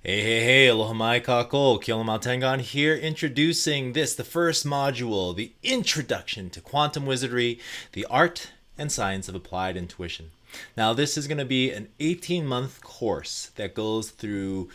Hey, aloha mai kako, Kiolama Tengan here, introducing the first module, the Introduction to Quantum Wizardry, the Art and Science of Applied Intuition. Now, this is going to be an 18-month course that goes through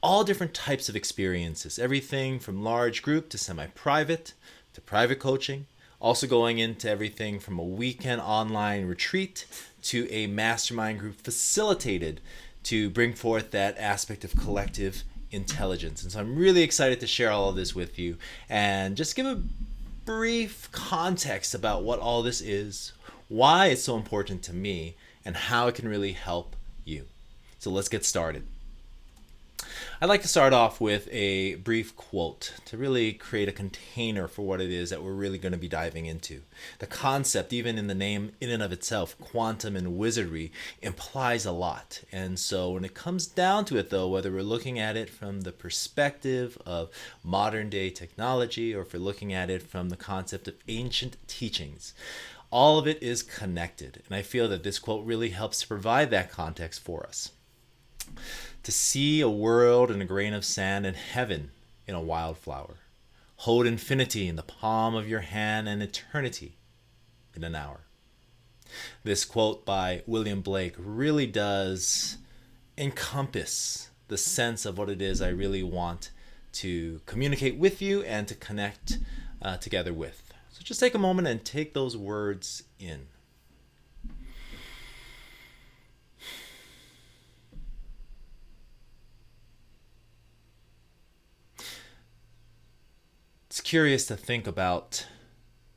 all different types of experiences, everything from large group to semi-private to private coaching, also going into everything from a weekend online retreat to a mastermind group facilitated to bring forth that aspect of collective intelligence. And so I'm really excited to share all of this with you and just give a brief context about what all this is, why it's so important to me, and how it can really help you. So let's get started. I'd like to start off with a brief quote to really create a container for what it is that we're really going to be diving into. The concept, even in the name in and of itself, quantum and wizardry, implies a lot. And so when it comes down to it, though, whether we're looking at it from the perspective of modern day technology or if we're looking at it from the concept of ancient teachings, all of it is connected. And I feel that this quote really helps to provide that context for us. To see a world in a grain of sand and heaven in a wildflower. Hold infinity in the palm of your hand and eternity in an hour. This quote by William Blake really does encompass the sense of what it is I really want to communicate with you and to connect together with. So just take a moment and take those words in. It's curious to think about,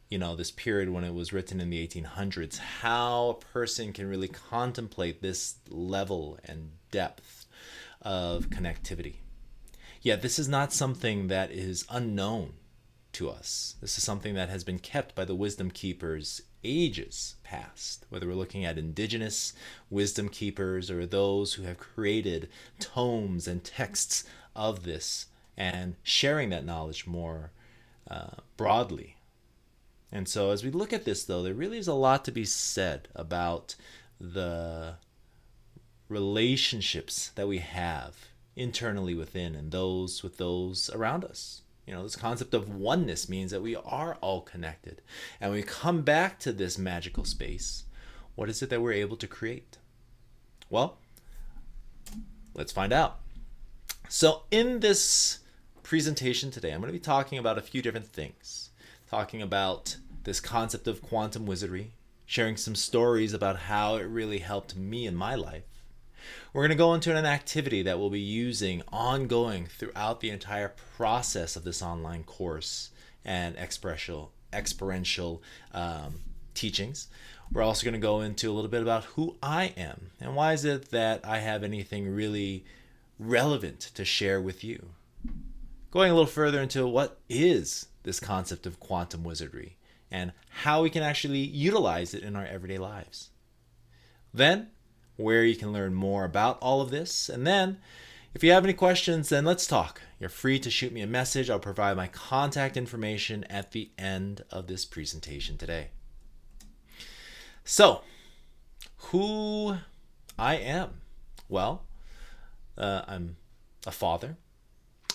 this period when it was written in the 1800s, how a person can really contemplate this level and depth of connectivity. Yet this is not something that is unknown to us. This is something that has been kept by the wisdom keepers ages past, whether we're looking at indigenous wisdom keepers or those who have created tomes and texts of this and sharing that knowledge more broadly. And so as we look at this, though, there really is a lot to be said about the relationships that we have internally within and those with those around us. This concept of oneness means that we are all connected. And when we come back to this magical space, what is it that we're able to create? Well, let's find out. So in this presentation today, I'm going to be talking about a few different things. Talking about this concept of quantum wizardry, sharing some stories about how it really helped me in my life. We're going to go into an activity that we'll be using ongoing throughout the entire process of this online course and experiential teachings. We're also going to go into a little bit about who I am and why is it that I have anything really relevant to share with you. Going a little further into what is this concept of quantum wizardry and how we can actually utilize it in our everyday lives. Then, where you can learn more about all of this. And then, if you have any questions, then let's talk. You're free to shoot me a message. I'll provide my contact information at the end of this presentation today. So, who I am? Well, I'm a father.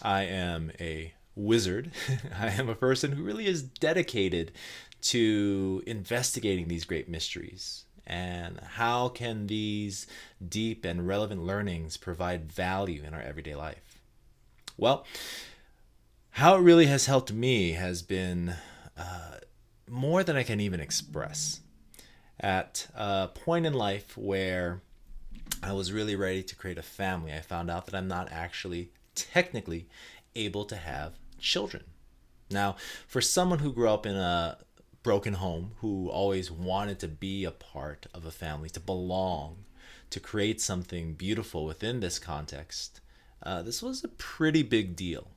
I am a wizard. I am a person who really is dedicated to investigating these great mysteries. And how can these deep and relevant learnings provide value in our everyday life? Well, how it really has helped me has been more than I can even express. At a point in life where I was really ready to create a family, I found out that I'm not actually technically able to have children. Now, for someone who grew up in a broken home, who always wanted to be a part of a family, to belong, to create something beautiful within this context, this was a pretty big deal.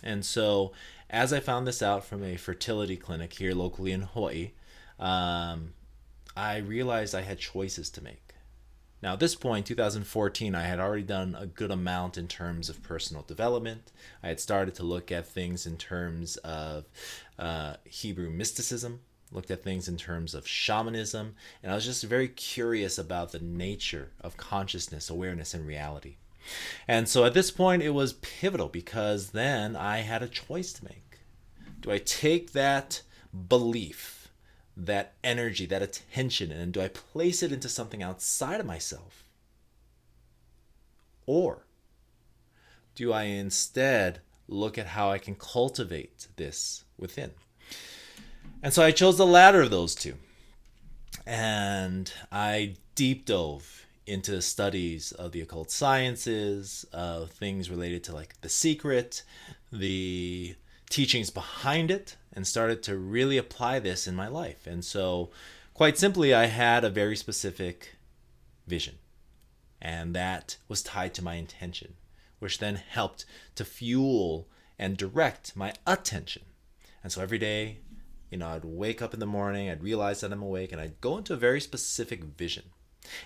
And so, as I found this out from a fertility clinic here locally in Hawaii, I realized I had choices to make. Now, at this point, 2014, I had already done a good amount in terms of personal development. I had started to look at things in terms of Hebrew mysticism, looked at things in terms of shamanism, and I was just very curious about the nature of consciousness, awareness, and reality. And so at this point, it was pivotal because then I had a choice to make. Do I take that belief, that energy, that attention, and do I place it into something outside of myself? Or do I instead look at how I can cultivate this within? And so I chose the latter of those two. And I deep dove into studies of the occult sciences, of things related to like the secret, the teachings behind it, and started to really apply this in my life. And so, quite simply, I had a very specific vision, and that was tied to my intention, which then helped to fuel and direct my attention. And so every day, I'd wake up in the morning, I'd realize that I'm awake, and I'd go into a very specific vision.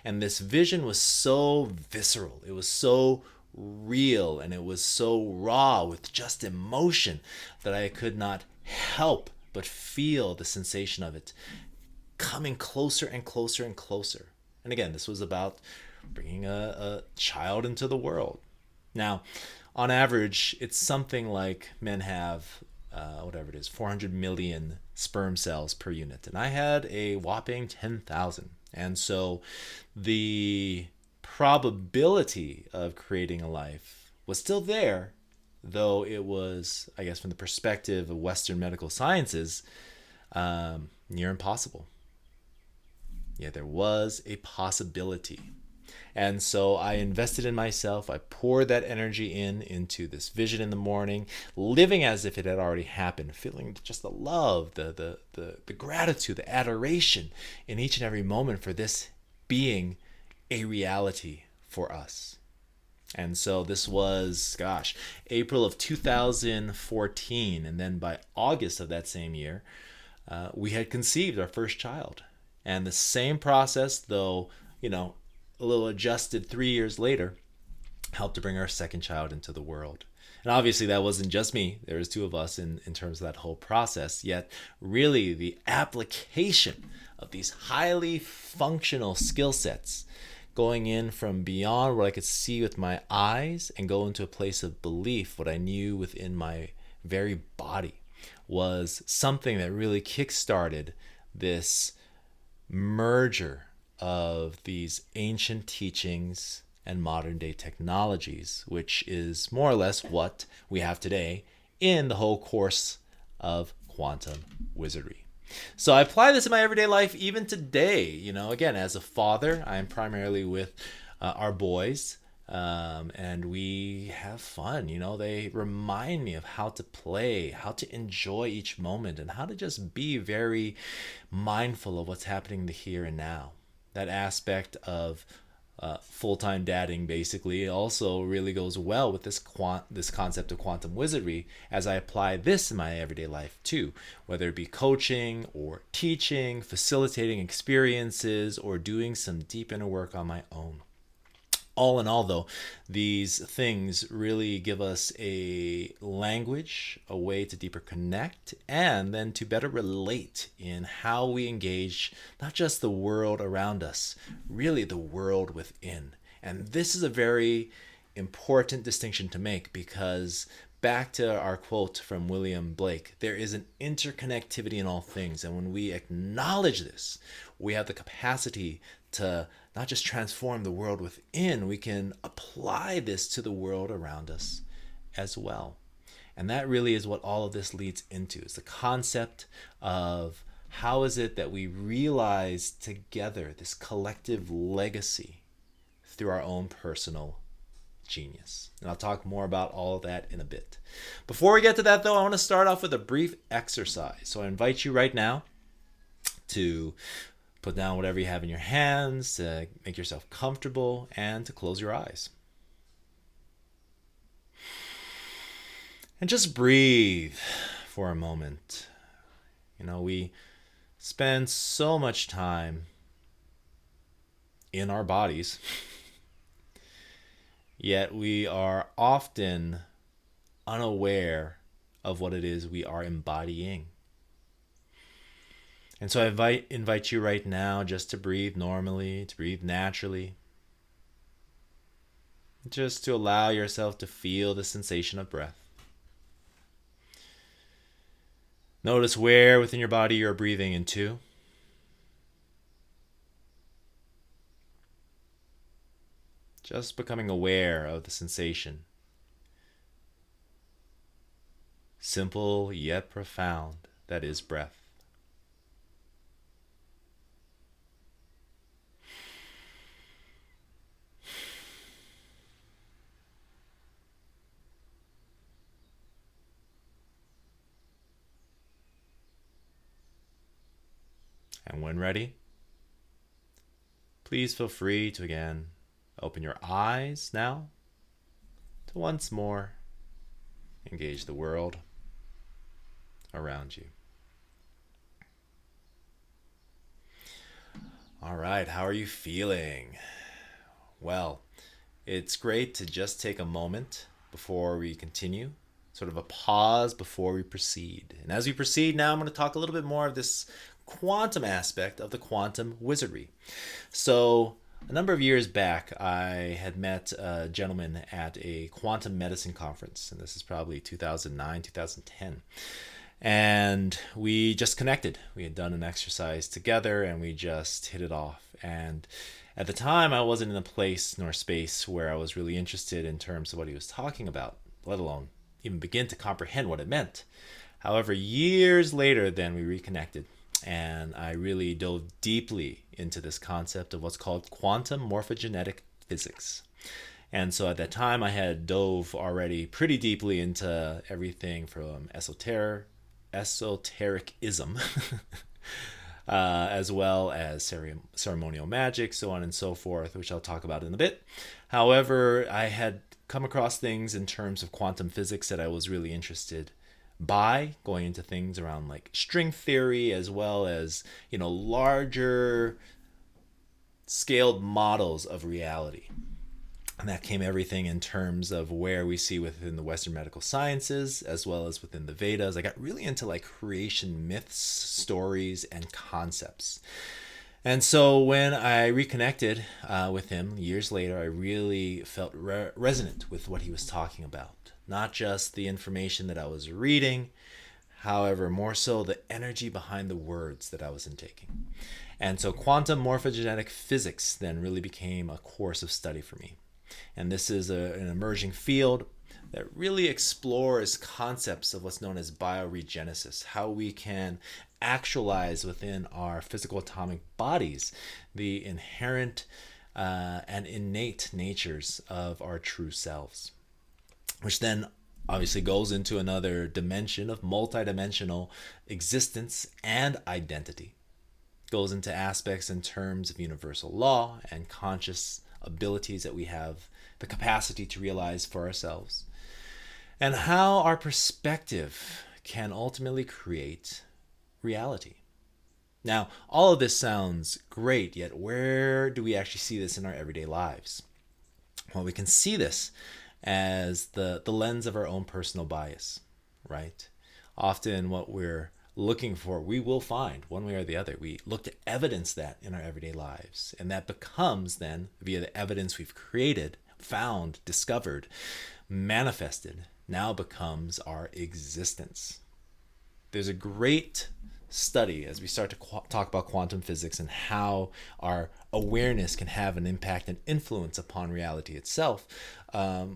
And this vision was so visceral, it was so real, and it was so raw with just emotion that I could not help but feel the sensation of it coming closer and closer and closer. And again, this was about bringing a child into the world. Now, on average, it's something like men have whatever it is, 400 million sperm cells per unit. And I had a whopping 10,000. And so the probability of creating a life was still there, though it was, I guess, from the perspective of Western medical sciences, near impossible. Yeah, there was a possibility. And so I invested in myself. I poured that energy into this vision in the morning, living as if it had already happened, feeling just the love, the gratitude, the adoration in each and every moment for this being a reality for us. And so this was, April of 2014. And then by August of that same year, we had conceived our first child. And the same process, though, a little adjusted 3 years later, helped to bring our second child into the world. And obviously that wasn't just me. There was two of us in terms of that whole process. Yet really the application of these highly functional skill sets, going in from beyond what I could see with my eyes and go into a place of belief, what I knew within my very body, was something that really kickstarted this merger of these ancient teachings and modern day technologies, which is more or less what we have today in the whole course of quantum wizardry. So I apply this in my everyday life even today. Again, as a father, I'm primarily with our boys, and we have fun. They remind me of how to play, how to enjoy each moment, and how to just be very mindful of what's happening in the here and now. That aspect of full-time dadding basically also really goes well with this concept of quantum wizardry, as I apply this in my everyday life too, whether it be coaching or teaching, facilitating experiences, or doing some deep inner work on my own. All in all, though, these things really give us a language, a way to deeper connect, and then to better relate in how we engage not just the world around us, really the world within. And this is a very important distinction to make, because back to our quote from William Blake, there is an interconnectivity in all things. And when we acknowledge this, we have the capacity to not just transform the world within, we can apply this to the world around us as well. And that really is what all of this leads into, is the concept of how is it that we realize together this collective legacy through our own personal genius. And I'll talk more about all of that in a bit. Before we get to that, though, I want to start off with a brief exercise. So I invite you right now to put down whatever you have in your hands, to make yourself comfortable, and to close your eyes. And just breathe for a moment. We spend so much time in our bodies, yet we are often unaware of what it is we are embodying. And so I invite you right now just to breathe normally, to breathe naturally. just to allow yourself to feel the sensation of breath. Notice where within your body you're breathing into. Just becoming aware of the sensation. Simple yet profound, that is breath. And when ready, please feel free to again open your eyes now to once more engage the world around you. All right, how are you feeling? Well, it's great to just take a moment before we continue, sort of a pause before we proceed. And as we proceed now, I'm going to talk a little bit more of this quantum aspect of the quantum wizardry. So, a number of years back, I had met a gentleman at a quantum medicine conference, and this is probably 2009, 2010. And we just connected. We had done an exercise together and we just hit it off. And at the time, I wasn't in a place nor space where I was really interested in terms of what he was talking about, let alone even begin to comprehend what it meant. However, years later, then we reconnected and I really dove deeply into this concept of what's called quantum morphogenetic physics. And so at that time, I had dove already pretty deeply into everything from esotericism, as well as ceremonial magic, so on and so forth, which I'll talk about in a bit. However, I had come across things in terms of quantum physics that I was really interested by, going into things around like string theory, as well as, larger scaled models of reality. And that came everything in terms of where we see within the Western medical sciences, as well as within the Vedas. I got really into like creation myths, stories, and concepts. And so when I reconnected with him years later, I really felt resonant with what he was talking about. Not just the information that I was reading, however, more so the energy behind the words that I was intaking. And so quantum morphogenetic physics then really became a course of study for me. And this is an emerging field that really explores concepts of what's known as bioregenesis, how we can actualize within our physical atomic bodies the inherent and innate natures of our true selves, which then obviously goes into another dimension of multidimensional existence and identity. Goes into aspects in terms of universal law and conscious abilities that we have the capacity to realize for ourselves, and how our perspective can ultimately create reality. Now, all of this sounds great, yet where do we actually see this in our everyday lives? Well, we can see this as the lens of our own personal bias, right? Often what we're looking for, we will find one way or the other. We look to evidence that in our everyday lives. And that becomes then, via the evidence we've created, found, discovered, manifested, now becomes our existence. There's a great study as we start to talk about quantum physics and how our awareness can have an impact and influence upon reality itself. A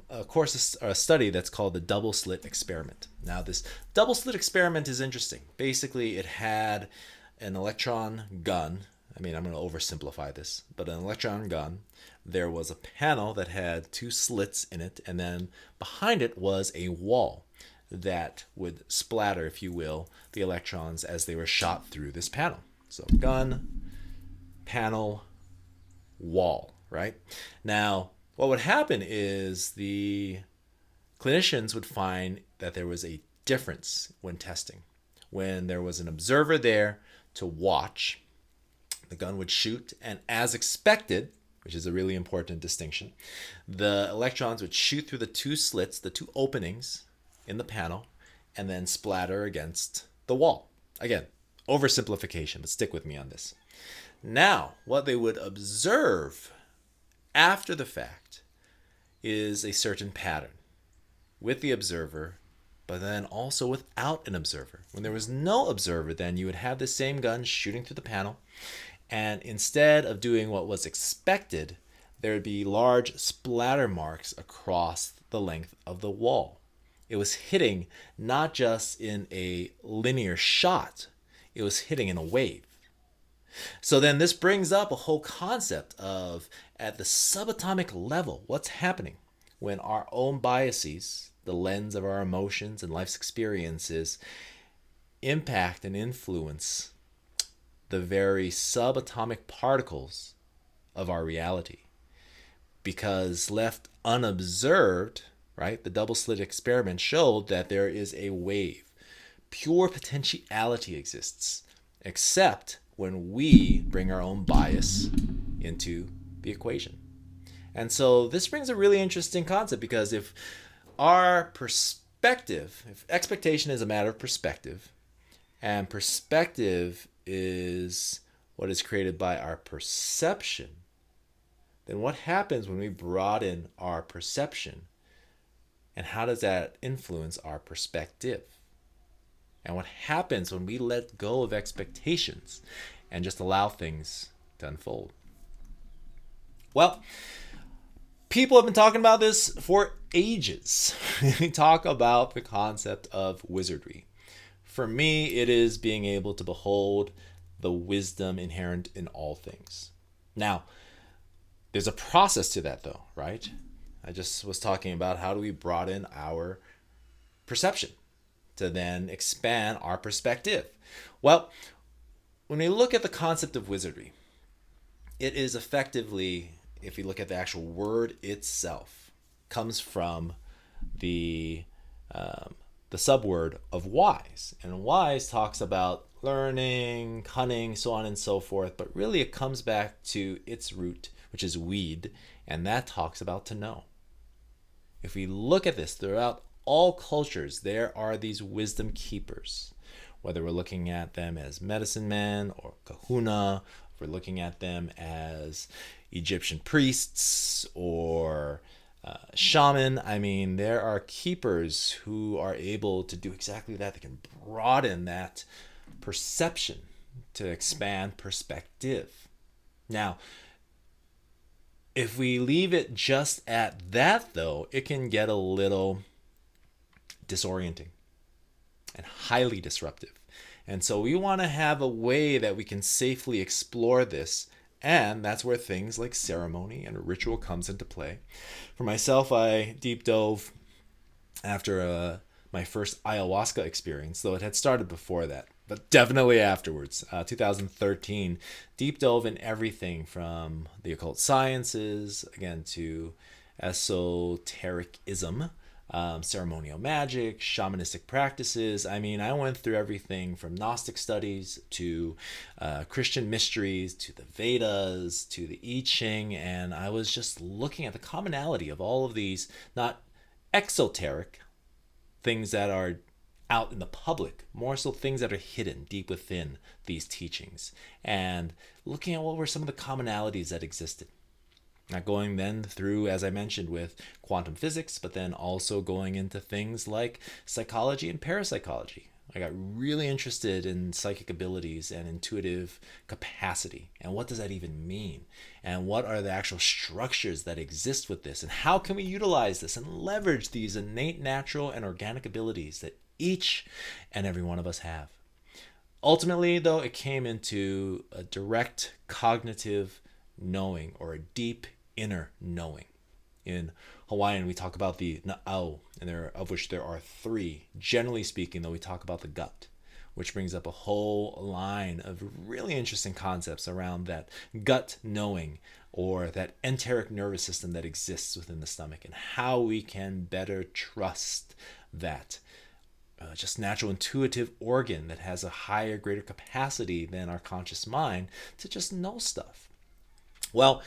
study that's called the double slit experiment. Now, this double slit experiment is interesting. Basically, it had an electron gun. I'm going to oversimplify this, but an electron gun. There was a panel that had two slits in it, and then behind it was a wall that would splatter, if you will, the electrons as they were shot through this panel. So gun, panel, wall, right? Now, what would happen is the clinicians would find that there was a difference when testing. When there was an observer there to watch, the gun would shoot, and as expected, which is a really important distinction, the electrons would shoot through the two slits, the two openings in the panel, and then splatter against the wall. Again, oversimplification, but stick with me on this. Now, what they would observe after the fact is a certain pattern with the observer, but then also without an observer. When there was no observer, then you would have the same gun shooting through the panel, and instead of doing what was expected, there would be large splatter marks across the length of the wall. It was hitting not just in a linear shot, it was hitting in a wave. So then this brings up a whole concept of, at the subatomic level, what's happening when our own biases, the lens of our emotions and life's experiences, impact and influence the very subatomic particles of our reality. Because left unobserved, right, the double slit experiment showed that there is a wave. Pure potentiality exists, except when we bring our own bias into the equation. And so this brings a really interesting concept, because if our perspective, if expectation is a matter of perspective, and perspective is what is created by our perception, then what happens when we broaden our perception? And how does that influence our perspective? And what happens when we let go of expectations and just allow things to unfold? Well, people have been talking about this for ages. We talk about the concept of wizardry. For me, it is being able to behold the wisdom inherent in all things. Now, there's a process to that though, right? I just was talking about how do we broaden our perception to then expand our perspective. Well, when we look at the concept of wizardry, it is effectively, if you look at the actual word itself, comes from the subword of wise. And wise talks about learning, cunning, so on and so forth. But really it comes back to its root, which is weed. And that talks about to know. If we look at this throughout all cultures, there are these wisdom keepers. Whether we're looking at them as medicine men or kahuna, if we're looking at them as Egyptian priests or shaman, I mean, there are keepers who are able to do exactly that. They can broaden that perception to expand perspective. Now, if we leave it just at that, though, it can get a little disorienting and highly disruptive. And so we want to have a way that we can safely explore this. And that's where things like ceremony and ritual comes into play. For myself, I deep dove after my first ayahuasca experience, though it had started before that, but definitely afterwards. 2013, deep dove in everything from the occult sciences, again, to esotericism, ceremonial magic, shamanistic practices. I mean, I went through everything from Gnostic studies to Christian mysteries to the Vedas to the I Ching, and I was just looking at the commonality of all of these, not exoteric things that are out in the public, more so things that are hidden deep within these teachings, and looking at what were some of the commonalities that existed. Not going then through, as I mentioned, with quantum physics, but then also going into things like psychology and parapsychology. I got really interested in psychic abilities and intuitive capacity. And what does that even mean? And what are the actual structures that exist with this? And how can we utilize this and leverage these innate, natural, and organic abilities that each and every one of us have? Ultimately, though, it came into a direct cognitive knowing, or a deep inner knowing. In Hawaiian, we talk about the na'au, and of which there are three. Generally speaking, though, we talk about the gut, which brings up a whole line of really interesting concepts around that gut knowing, or that enteric nervous system that exists within the stomach, and how we can better trust that just natural intuitive organ that has a higher, greater capacity than our conscious mind to just know stuff. Well,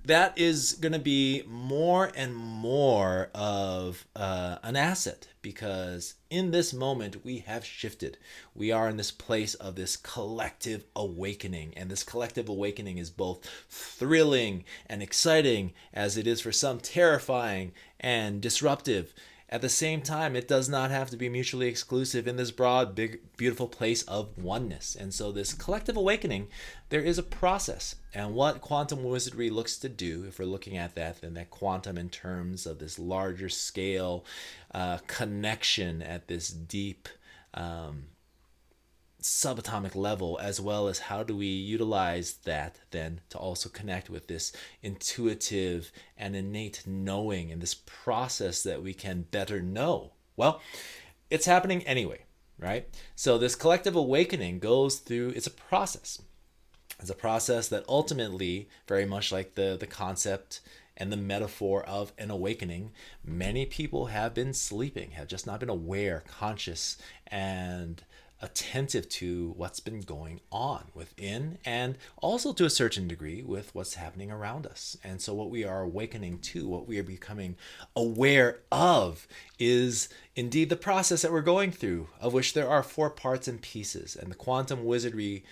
that is going to be more and more of an asset, because in this moment we have shifted. We are in this place of this collective awakening, and this collective awakening is both thrilling and exciting, as it is for some terrifying and disruptive. At the same time, it does not have to be mutually exclusive in this broad, big, beautiful place of oneness. And so, this collective awakening, there is a process. And what quantum wizardry looks to do, if we're looking at that, then that quantum in terms of this larger scale connection at this deep subatomic level, as well as how do we utilize that then to also connect with this intuitive and innate knowing and this process that we can better know. Well, it's happening anyway, right? So this collective awakening goes through, it's a process. It's a process that ultimately, very much like the concept and the metaphor of an awakening, many people have been sleeping, have just not been aware, conscious, and attentive to what's been going on within, and also to a certain degree with what's happening around us. And so what we are awakening to, what we are becoming aware of, is indeed the process that we're going through, of which there are 4 parts and pieces. And the quantum wizardry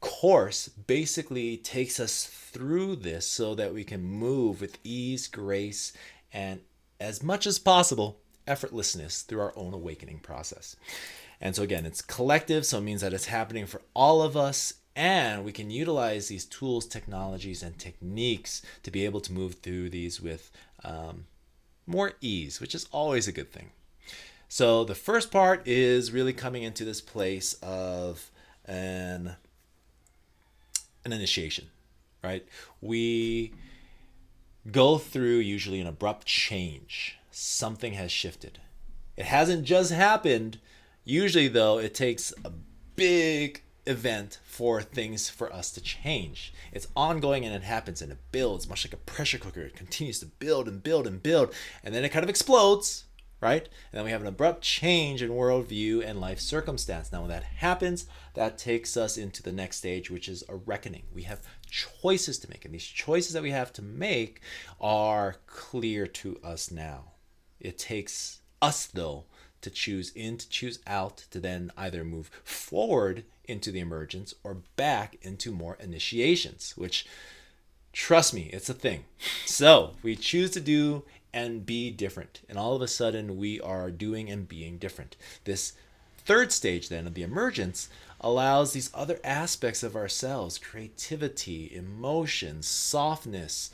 course basically takes us through this so that we can move with ease, grace, and as much as possible effortlessness through our own awakening process. And so again, it's collective, so it means that it's happening for all of us, and we can utilize these tools, technologies, and techniques to be able to move through these with more ease, which is always a good thing. So the first part is really coming into this place of an initiation, right? We go through usually an abrupt change. Something has shifted. It hasn't just happened. Usually, though, it takes a big event for things for us to change. It's ongoing, and it happens, and it builds, much like a pressure cooker. It continues to build and build and build, and then it kind of explodes, right? And then we have an abrupt change in worldview and life circumstance. Now, when that happens, that takes us into the next stage, which is a reckoning. We have choices to make, and these choices that we have to make are clear to us now. It takes us, though, to choose in, to choose out, to then either move forward into the emergence or back into more initiations, which, trust me, it's a thing. So we choose to do and be different, and all of a sudden we are doing and being different. This third stage then of the emergence allows these other aspects of ourselves, creativity, emotions, softness,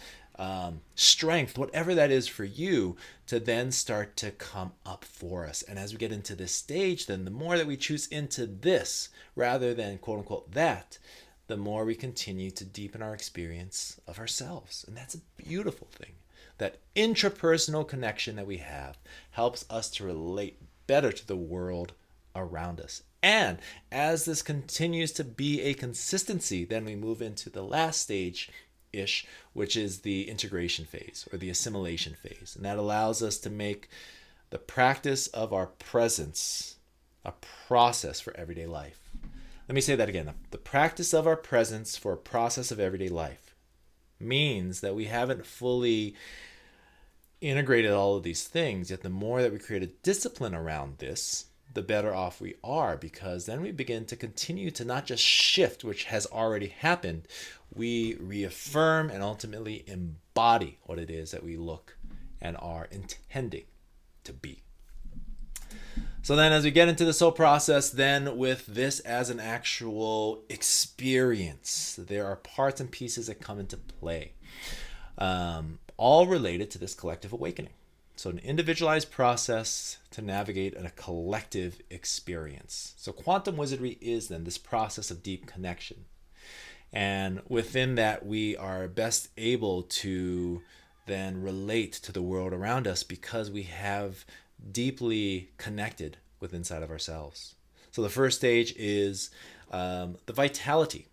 strength, whatever that is for you, to then start to come up for us. And as we get into this stage, then the more that we choose into this rather than quote unquote that, the more we continue to deepen our experience of ourselves. And that's a beautiful thing. That intrapersonal connection that we have helps us to relate better to the world around us. And as this continues to be a consistency, then we move into the last stage, which is the integration phase or the assimilation phase. And that allows us to make the practice of our presence a process for everyday life. Let me say that again. The practice of our presence for a process of everyday life means that we haven't fully integrated all of these things, yet the more that we create a discipline around this, the better off we are, because then we begin to continue to not just shift, which has already happened, we reaffirm and ultimately embody what it is that we look and are intending to be. So then as we get into this whole process, then with this as an actual experience, there are parts and pieces that come into play, all related to this collective awakening. So an individualized process to navigate a collective experience. So quantum wizardry is then this process of deep connection. And within that, we are best able to then relate to the world around us because we have deeply connected with inside of ourselves. So the first stage is the vitality.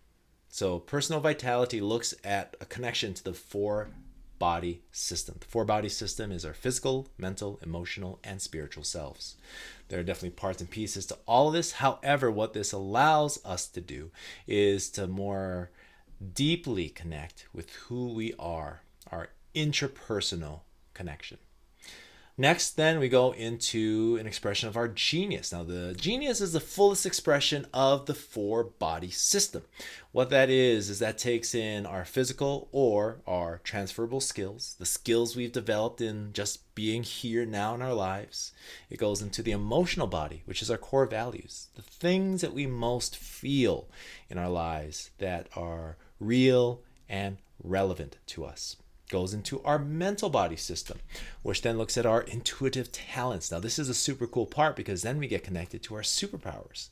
So personal vitality looks at a connection to the 4-body system. The 4-body system is our physical, mental, emotional, and spiritual selves. There are definitely parts and pieces to all of this. However, what this allows us to do is to more deeply connect with who we are, our intrapersonal connection. Next, then, we go into an expression of our genius. Now, the genius is the fullest expression of the four-body system. What that is that takes in our physical or our transferable skills, the skills we've developed in just being here now in our lives. It goes into the emotional body, which is our core values, the things that we most feel in our lives that are real and relevant to us. Goes into our mental body system, which then looks at our intuitive talents. Now, this is a super cool part because then we get connected to our superpowers,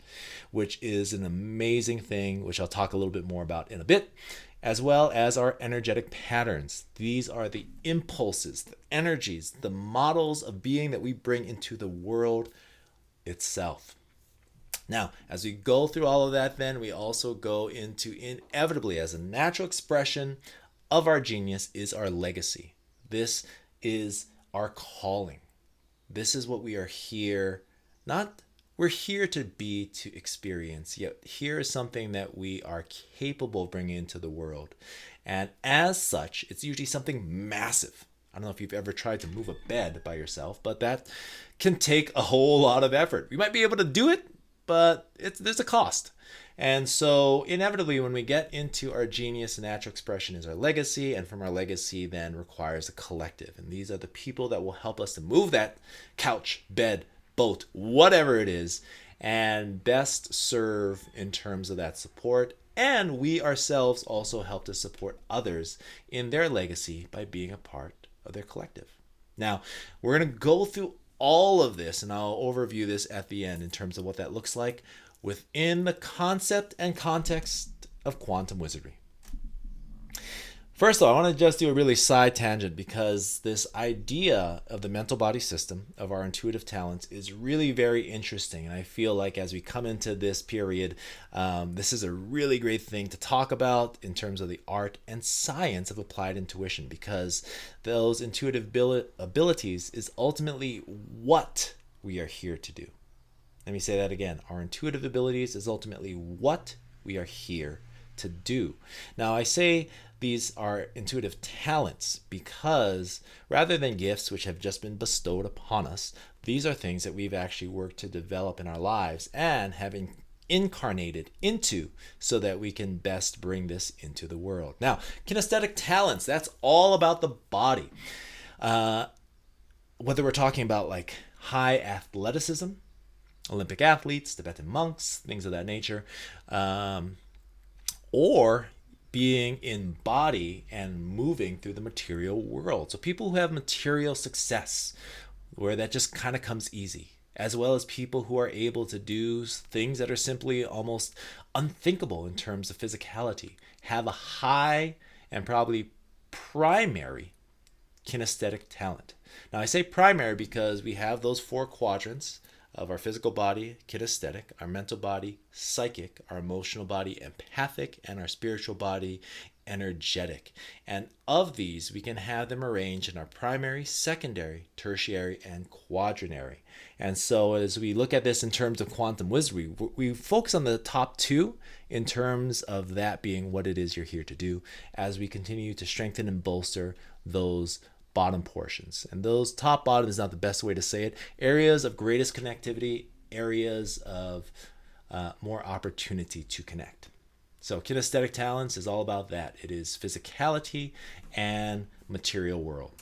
which is an amazing thing, which I'll talk a little bit more about in a bit, as well as our energetic patterns. These are the impulses, the energies, the models of being that we bring into the world itself. Now, as we go through all of that, then we also go into, inevitably, as a natural expression of our genius, is our legacy. This is our calling. This is what we are here, we're here to be, to experience, yet here is something that we are capable of bringing into the world. And as such, it's usually something massive. I don't know if you've ever tried to move a bed by yourself, but that can take a whole lot of effort. We might be able to do it, but there's a cost. And so inevitably, when we get into our genius, the natural expression is our legacy, and from our legacy then requires a collective. And these are the people that will help us to move that couch, bed, boat, whatever it is, and best serve in terms of that support. And we ourselves also help to support others in their legacy by being a part of their collective. Now, we're going to go through all of this, and I'll overview this at the end in terms of what that looks like within the concept and context of quantum wizardry. First of all, I want to just do a really side tangent because this idea of the mental body system, of our intuitive talents, is really very interesting. And I feel like as we come into this period, this is a really great thing to talk about in terms of the art and science of applied intuition, because those intuitive abilities is ultimately what we are here to do. Let me say that again. Our intuitive abilities is ultimately what we are here to do. Now, I say these are intuitive talents because rather than gifts which have just been bestowed upon us, these are things that we've actually worked to develop in our lives and have incarnated into so that we can best bring this into the world. Now, kinesthetic talents, that's all about the body. Whether we're talking about like high athleticism, Olympic athletes, Tibetan monks, things of that nature, or being in body and moving through the material world. So people who have material success, where that just kind of comes easy, as well as people who are able to do things that are simply almost unthinkable in terms of physicality, have a high and probably primary kinesthetic talent. Now, I say primary because we have those four quadrants of our physical body, kinesthetic, our mental body, psychic, our emotional body, empathic, and our spiritual body, energetic. And of these, we can have them arranged in our primary, secondary, tertiary, and quaternary. And so as we look at this in terms of quantum wizardry, we focus on the top two in terms of that being what it is you're here to do as we continue to strengthen and bolster those bottom portions. And those top bottom is not the best way to say it. Areas of greatest connectivity, areas of more opportunity to connect. So kinesthetic talents is all about that. It is physicality and material world.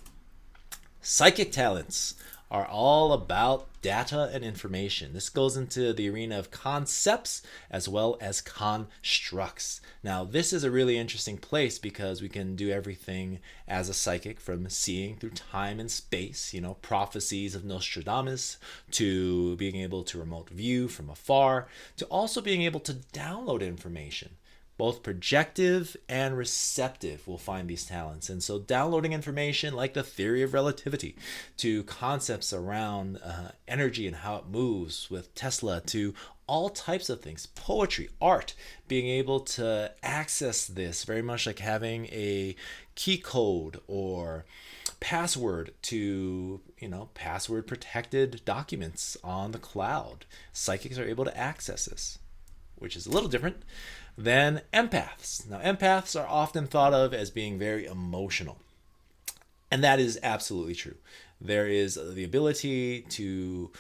Psychic talents are all about data and information. This goes into the arena of concepts as well as constructs. Now, this is a really interesting place because we can do everything as a psychic, from seeing through time and space, prophecies of Nostradamus, to being able to remote view from afar, to also being able to download information. Both projective and receptive will find these talents. And so downloading information like the theory of relativity, to concepts around energy and how it moves with Tesla, to all types of things, poetry, art, being able to access this very much like having a key code or password to, password protected documents on the cloud. Psychics are able to access this, which is a little different than empaths. Now, empaths are often thought of as being very emotional. And that is absolutely true. There is the ability to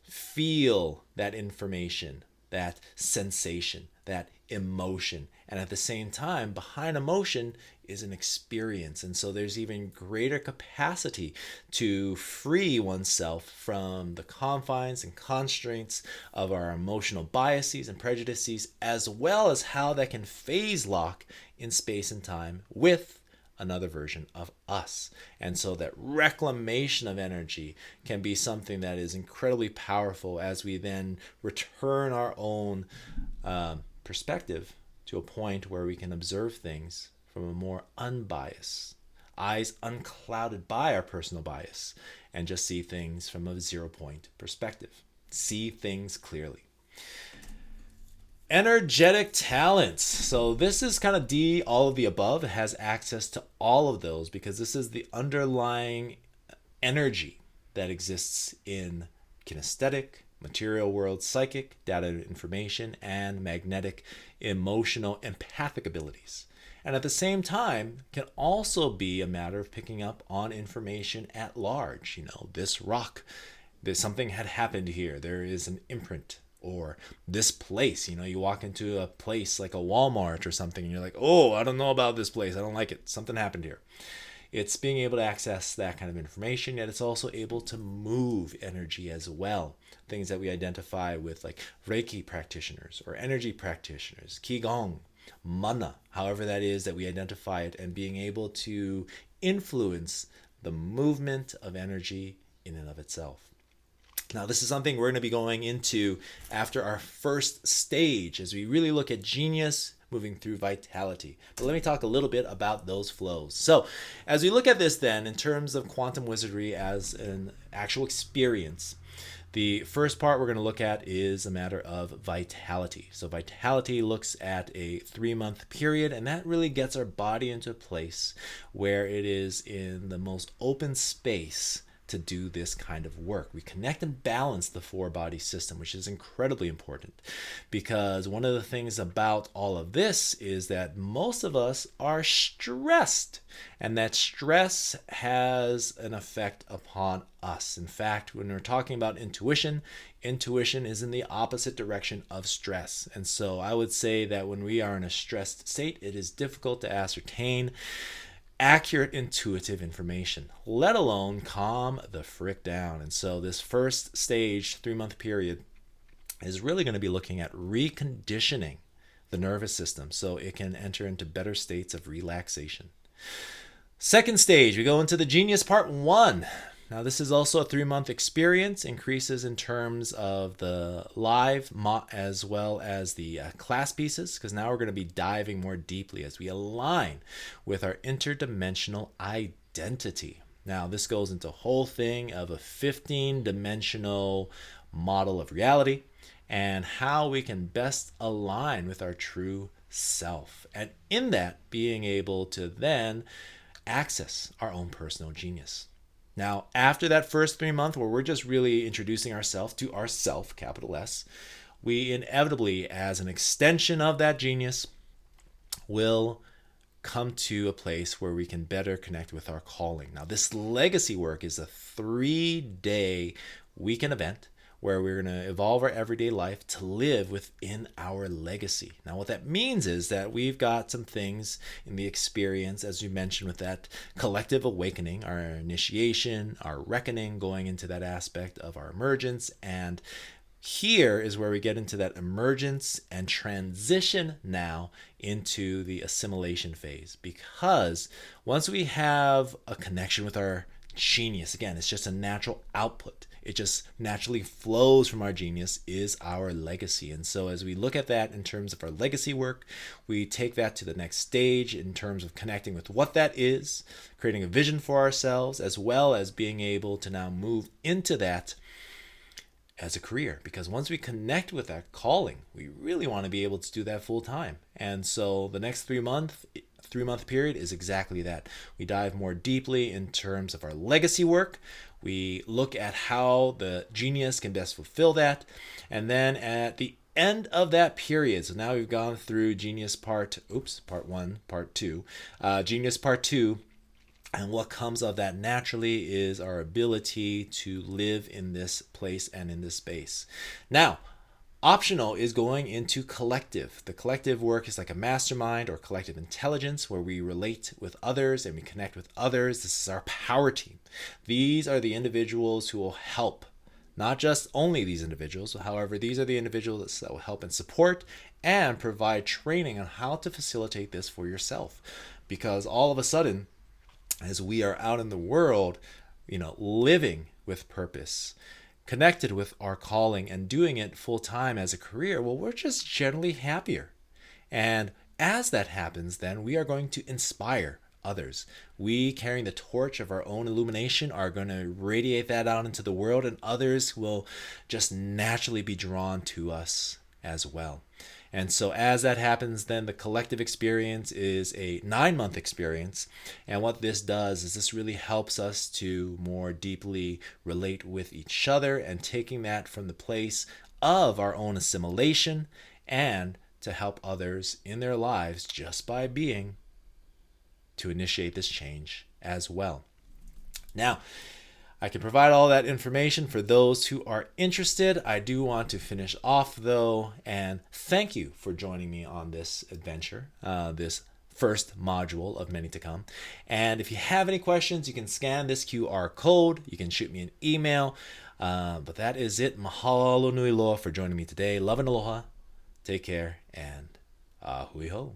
feel that information, that sensation, that emotion. And at the same time, behind emotion is an experience. And so there's even greater capacity to free oneself from the confines and constraints of our emotional biases and prejudices, as well as how that can phase lock in space and time with another version of us. And so that reclamation of energy can be something that is incredibly powerful as we then return our own perspective to a point where we can observe things from a more unbiased, eyes unclouded by our personal bias, and just see things from a 0 point perspective. See things clearly. Energetic talents. So this is kind of D, all of the above. It has access to all of those because this is the underlying energy that exists in kinesthetic, material world, psychic, data information, and magnetic, emotional, empathic abilities. And at the same time, can also be a matter of picking up on information at large. You know, this rock, there's something had happened here. There is an imprint. Or this place, you know, you walk into a place like a Walmart or something and you're like, oh, I don't know about this place. I don't like it. Something happened here. It's being able to access that kind of information, yet it's also able to move energy as well. Things that we identify with like Reiki practitioners or energy practitioners, Qigong, mana, however that is that we identify it, and being able to influence the movement of energy in and of itself. Now, this is something we're going to be going into after our first stage as we really look at genius moving through vitality. But let me talk a little bit about those flows. So, as we look at this then in terms of quantum wizardry as an actual experience, the first part we're going to look at is a matter of vitality. So vitality looks at a 3-month period, and that really gets our body into a place where it is in the most open space to do this kind of work. We connect and balance the 4-body system, which is incredibly important because one of the things about all of this is that most of us are stressed, and that stress has an effect upon us. In fact, when we're talking about intuition, intuition is in the opposite direction of stress. And so I would say that when we are in a stressed state, it is difficult to ascertain accurate intuitive information, let alone calm the frick down. And so this first stage, 3-month period, is really going to be looking at reconditioning the nervous system so it can enter into better states of relaxation. Second stage, we go into the Genius Part 1. Now, this is also a 3-month experience, increases in terms of the live as well as the class pieces, because now we're going to be diving more deeply as we align with our interdimensional identity. Now, this goes into a whole thing of a 15-dimensional model of reality and how we can best align with our true self. And in that, being able to then access our own personal genius. Now, after that first 3-month where we're just really introducing ourselves to ourself, capital S, we inevitably, as an extension of that genius, will come to a place where we can better connect with our calling. Now, this legacy work is a 3-day weekend event where we're going to evolve our everyday life to live within our legacy. Now, what that means is that we've got some things in the experience, as you mentioned, with that collective awakening, our initiation, our reckoning, going into that aspect of our emergence. And here is where we get into that emergence and transition now into the assimilation phase. Because once we have a connection with our genius, again, it's just a natural output. It just naturally flows from our genius, is our legacy. And so as we look at that in terms of our legacy work, we take that to the next stage in terms of connecting with what that is, creating a vision for ourselves, as well as being able to now move into that as a career. Because once we connect with that calling, we really want to be able to do that full time. And so the next 3-month period is exactly that. We dive more deeply in terms of our legacy work. We look at how the genius can best fulfill that. And then at the end of that period, so now we've gone through Genius part 1, part 2. Genius part 2 And what comes of that naturally is our ability to live in this place and in this space. Now, optional is going into collective. The collective work is like a mastermind or collective intelligence where we relate with others and we connect with others. This is our power team. These are the individuals who will help. Not just only these individuals, however, these are the individuals that will help and support and provide training on how to facilitate this for yourself. Because all of a sudden, as we are out in the world, living with purpose, connected with our calling, and doing it full time as a career, well, we're just generally happier. And as that happens, then we are going to inspire others. We, carrying the torch of our own illumination, are going to radiate that out into the world, and others will just naturally be drawn to us as well. And so, as that happens, then the collective experience is a 9-month experience. And what this does is this really helps us to more deeply relate with each other and taking that from the place of our own assimilation and to help others in their lives just by being to initiate this change as well. Now, I can provide all that information for those who are interested. I do want to finish off though and thank you for joining me on this adventure, this first module of many to come. And if you have any questions, you can scan this QR code. You can shoot me an email. But that is it. Mahalo nui loa for joining me today. Love and aloha. Take care and hui ho.